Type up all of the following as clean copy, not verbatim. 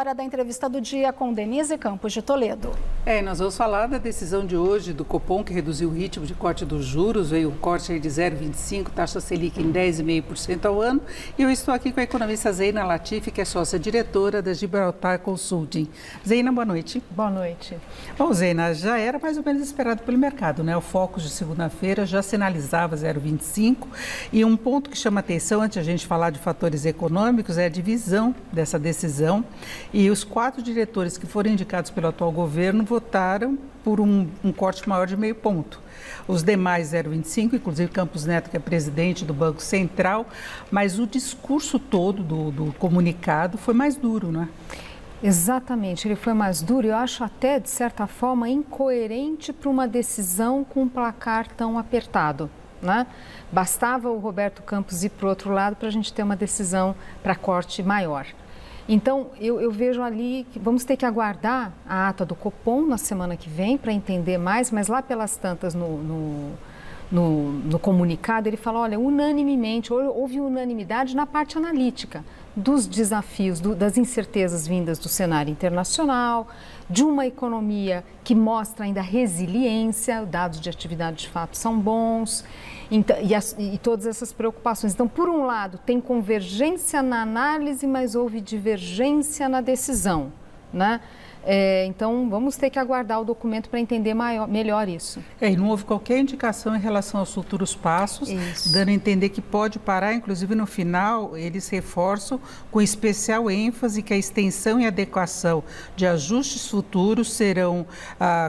hora da entrevista do dia com Denise Campos de Toledo. Nós vamos falar da decisão de hoje do Copom, que reduziu o ritmo de corte dos juros, veio um corte aí de 0,25, taxa Selic em 10,5% ao ano. E eu estou aqui com a economista Zeina Latifi, que é sócia-diretora da Gibraltar Consulting. Zeina, boa noite. Boa noite. Bom, Zeina, já era mais ou menos esperado pelo mercado, né? O Focus de segunda-feira já sinalizava 0,25 e um ponto que chama atenção, antes de a gente falar de fatores econômicos, é a divisão dessa decisão. E os 4 diretores que foram indicados pelo atual governo votaram por um corte maior de meio ponto. Os demais 0,25, inclusive Campos Neto, que é presidente do Banco Central, mas o discurso todo do comunicado foi mais duro, não é? Exatamente, ele foi mais duro e eu acho até, de certa forma, incoerente para uma decisão com um placar tão apertado, né? Bastava o Roberto Campos ir para o outro lado para a gente ter uma decisão para corte maior. Então, eu vejo ali que vamos ter que aguardar a ata do Copom na semana que vem para entender mais, mas lá pelas tantas no comunicado ele fala, olha, unanimemente, houve unanimidade na parte analítica dos desafios, das incertezas vindas do cenário internacional, de uma economia que mostra ainda resiliência, dados de atividade de fato são bons, então, e todas essas preocupações. Então, por um lado, tem convergência na análise, mas houve divergência na decisão, né? Então, vamos ter que aguardar o documento para entender melhor isso. E não houve qualquer indicação em relação aos futuros passos, dando a entender que pode parar, inclusive no final, eles reforçam com especial ênfase que a extensão e adequação de ajustes futuros serão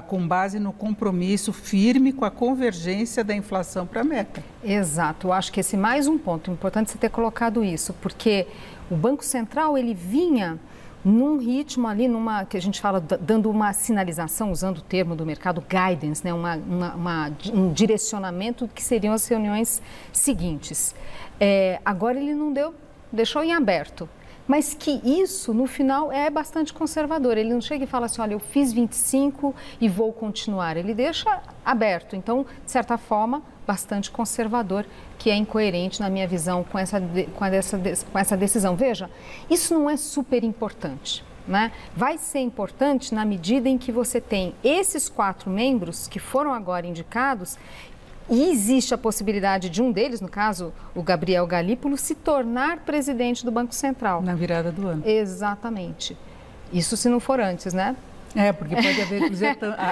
com base no compromisso firme com a convergência da inflação para a meta. Exato, eu acho que esse é mais um ponto, importante você ter colocado isso, porque o Banco Central, ele vinha num ritmo ali, que a gente fala, dando uma sinalização, usando o termo do mercado, guidance, né? Um direcionamento que seriam as reuniões seguintes. Agora ele não deixou em aberto, mas que isso, no final, é bastante conservador. Ele não chega e fala assim, olha, eu fiz 25 e vou continuar. Ele deixa aberto, então, de certa forma, bastante conservador, que é incoerente, na minha visão, com essa decisão. Veja, isso não é super importante, né? Vai ser importante na medida em que você tem esses 4 membros que foram agora indicados e existe a possibilidade de um deles, no caso, o Gabriel Galípolo, se tornar presidente do Banco Central. Na virada do ano. Exatamente. Isso se não for antes, né? Porque pode haver,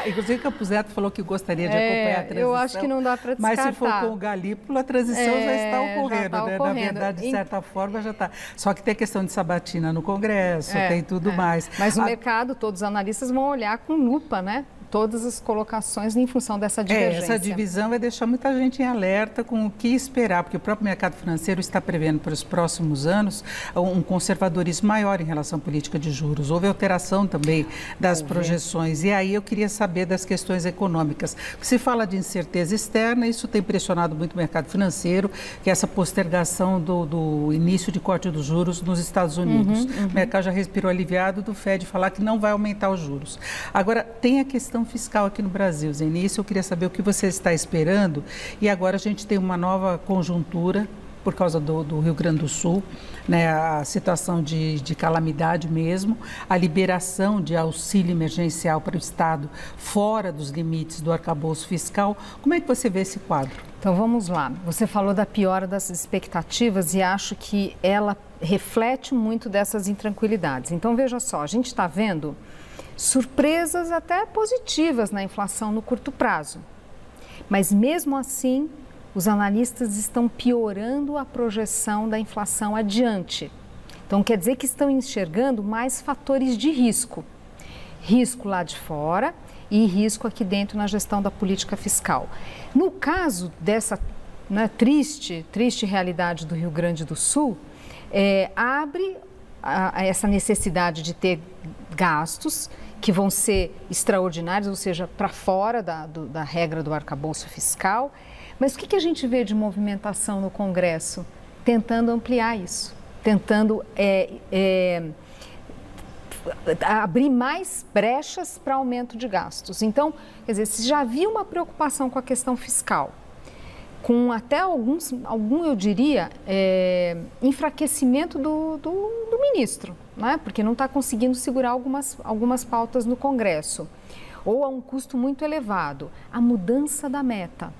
inclusive Campos Neto falou que gostaria de acompanhar a transição. Eu acho que não dá para descartar. Mas se for com o Galípolo, a transição já está ocorrendo, né? Na verdade, de certa forma, já está. Só que tem a questão de sabatina no Congresso, tem tudo mais. Mas no mercado, todos os analistas vão olhar com lupa, né? Todas as colocações em função dessa divergência. Essa divisão vai deixar muita gente em alerta com o que esperar, porque o próprio mercado financeiro está prevendo para os próximos anos um conservadorismo maior em relação à política de juros. Houve alteração também das projeções. E aí eu queria saber das questões econômicas. Se fala de incerteza externa, isso tem pressionado muito o mercado financeiro, que é essa postergação do início de corte dos juros nos Estados Unidos. O mercado já respirou aliviado do Fed falar que não vai aumentar os juros. Agora, tem a questão fiscal aqui no Brasil, Zé. Nisso eu queria saber o que você está esperando. E agora a gente tem uma nova conjuntura por causa do Rio Grande do Sul, né, a situação de calamidade mesmo, a liberação de auxílio emergencial para o Estado fora dos limites do arcabouço fiscal. Como é que você vê esse quadro? Então vamos lá. Você falou da piora das expectativas e acho que ela reflete muito dessas intranquilidades. Então veja só, a gente está vendo surpresas até positivas na inflação no curto prazo. Mas mesmo assim, os analistas estão piorando a projeção da inflação adiante. Então quer dizer que estão enxergando mais fatores de risco. Risco lá de fora e risco aqui dentro na gestão da política fiscal. No caso dessa triste realidade do Rio Grande do Sul, abre essa necessidade de ter gastos que vão ser extraordinários, ou seja, para fora da regra do arcabouço fiscal. Mas o que a gente vê de movimentação no Congresso? Tentando ampliar isso, tentando abrir mais brechas para aumento de gastos. Então, quer dizer, se já havia uma preocupação com a questão fiscal, com até algum eu diria, enfraquecimento do ministro, né? Porque não está conseguindo segurar algumas pautas no Congresso, ou a um custo muito elevado. A mudança da meta.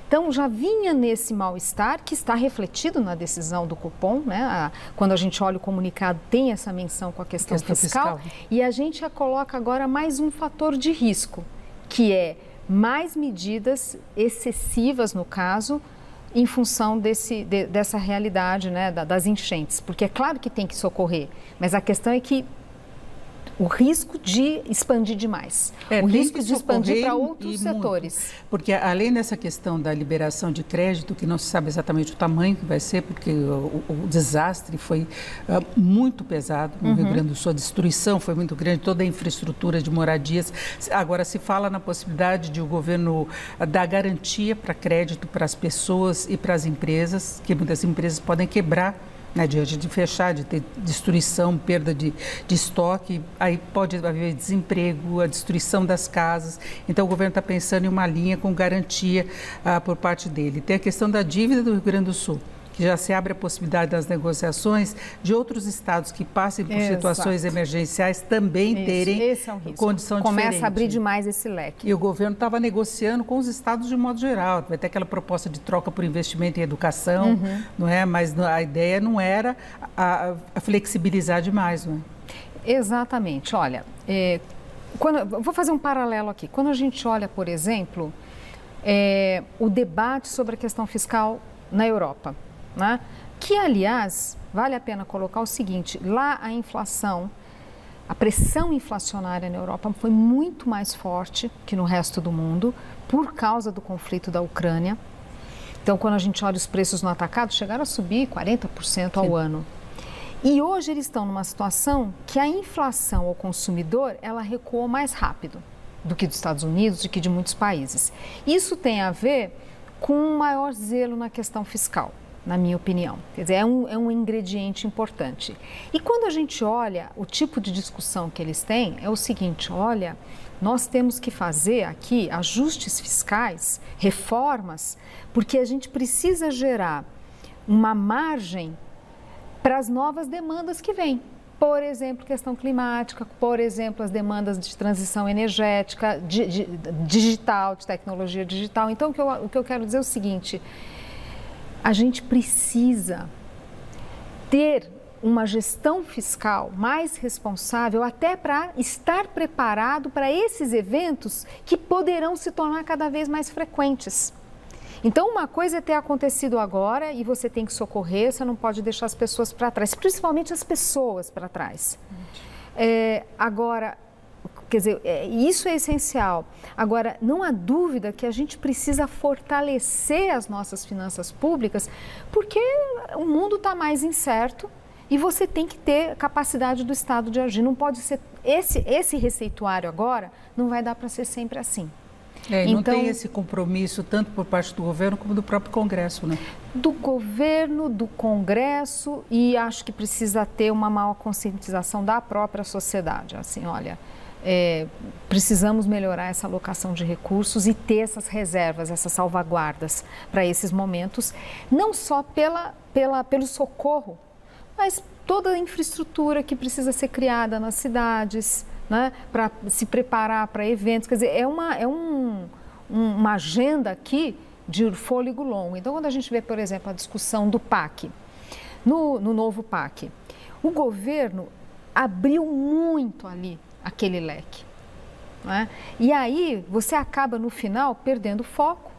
Então, já vinha nesse mal-estar que está refletido na decisão do Copom, né? Quando a gente olha o comunicado, tem essa menção com a questão fiscal. E a gente coloca agora mais um fator de risco, que é mais medidas excessivas, no caso, em função dessa realidade, né? Das enchentes. Porque é claro que tem que socorrer, mas a questão é que o risco de expandir demais, o risco de expandir para outros setores. Muito, porque além dessa questão da liberação de crédito, que não se sabe exatamente o tamanho que vai ser, porque o desastre foi muito pesado no Rio Grande do Sul, a destruição foi muito grande, toda a infraestrutura de moradias. Agora se fala na possibilidade de o governo dar garantia para crédito para as pessoas e para as empresas, que muitas empresas podem quebrar, né, diante de fechar, de ter destruição, perda de estoque, aí pode haver desemprego, a destruição das casas. Então, o governo está pensando em uma linha com garantia por parte dele. Tem a questão da dívida do Rio Grande do Sul, que já se abre a possibilidade das negociações de outros estados que passem por situações emergenciais também terem condição diferente. Começa a abrir demais esse leque. E o governo estava negociando com os estados de modo geral. Vai ter aquela proposta de troca por investimento em educação, não é? Mas a ideia não era a flexibilizar demais, não é? Exatamente. Olha, vou fazer um paralelo aqui. Quando a gente olha, por exemplo, o debate sobre a questão fiscal na Europa, né? Que, aliás, vale a pena colocar o seguinte, lá a inflação, a pressão inflacionária na Europa foi muito mais forte que no resto do mundo por causa do conflito da Ucrânia. Então, quando a gente olha os preços no atacado, chegaram a subir 40% ao ano. E hoje eles estão numa situação que a inflação ao consumidor, ela recuou mais rápido do que dos Estados Unidos, do que de muitos países. Isso tem a ver com um maior zelo na questão fiscal, na minha opinião. Quer dizer, é um ingrediente importante. E quando a gente olha o tipo de discussão que eles têm, é o seguinte, olha, nós temos que fazer aqui ajustes fiscais, reformas, porque a gente precisa gerar uma margem para as novas demandas que vêm. Por exemplo, questão climática, por exemplo, as demandas de transição energética, digital, de tecnologia digital. Então, o que eu quero dizer é o seguinte, a gente precisa ter uma gestão fiscal mais responsável até para estar preparado para esses eventos que poderão se tornar cada vez mais frequentes. Então, uma coisa é ter acontecido agora e você tem que socorrer, você não pode deixar as pessoas para trás, principalmente as pessoas para trás. Agora, quer dizer, isso é essencial. Agora, não há dúvida que a gente precisa fortalecer as nossas finanças públicas, porque o mundo está mais incerto e você tem que ter capacidade do Estado de agir. Não pode ser, esse receituário agora não vai dar para ser sempre assim. Não tem esse compromisso tanto por parte do governo como do próprio Congresso, né? Do governo, do Congresso, e acho que precisa ter uma maior conscientização da própria sociedade. Assim, olha, precisamos melhorar essa alocação de recursos e ter essas reservas, essas salvaguardas para esses momentos, não só pelo socorro, mas toda a infraestrutura que precisa ser criada nas cidades, né, para se preparar para eventos. Quer dizer, é uma agenda aqui de fôlego longo. Então, quando a gente vê, por exemplo, a discussão do PAC, no novo PAC, o governo abriu muito ali aquele leque, né? E aí você acaba, no final, perdendo foco,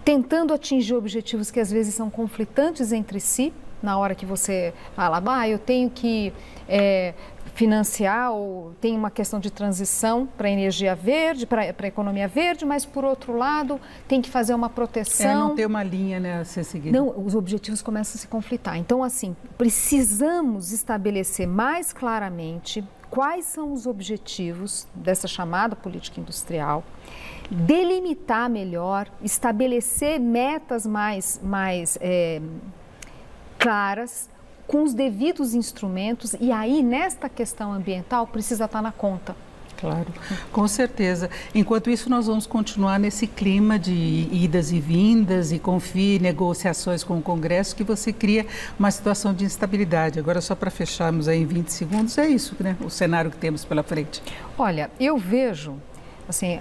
tentando atingir objetivos que às vezes são conflitantes entre si, na hora que você fala, eu tenho que financiar, ou tem uma questão de transição para a energia verde, para a economia verde, mas, por outro lado, tem que fazer uma proteção. Não ter uma linha, né, a ser seguida. Não, os objetivos começam a se conflitar. Então, assim, precisamos estabelecer mais claramente quais são os objetivos dessa chamada política industrial, delimitar melhor, estabelecer metas mais claras, com os devidos instrumentos, e aí, nesta questão ambiental, precisa estar na conta. Claro, com certeza. Enquanto isso, nós vamos continuar nesse clima de idas e vindas e confie, negociações com o Congresso, que você cria uma situação de instabilidade. Agora, só para fecharmos aí em 20 segundos, é isso, né? O cenário que temos pela frente. Olha, eu vejo, assim,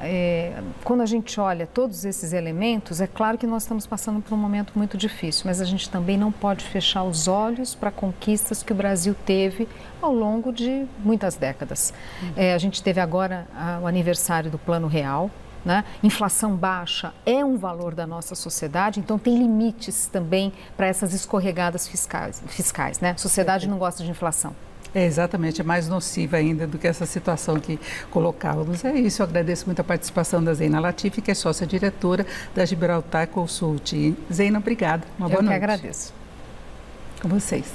quando a gente olha todos esses elementos, é claro que nós estamos passando por um momento muito difícil, mas a gente também não pode fechar os olhos para conquistas que o Brasil teve ao longo de muitas décadas. A gente teve agora o aniversário do Plano Real, né? Inflação baixa é um valor da nossa sociedade, então tem limites também para essas escorregadas fiscais, né? A sociedade não gosta de inflação. Exatamente, é mais nociva ainda do que essa situação que colocávamos. É isso, eu agradeço muito a participação da Zeina Latifi, que é sócia-diretora da Gibraltar Consult. Zeina, obrigada. Uma boa noite. Eu que agradeço. Com vocês.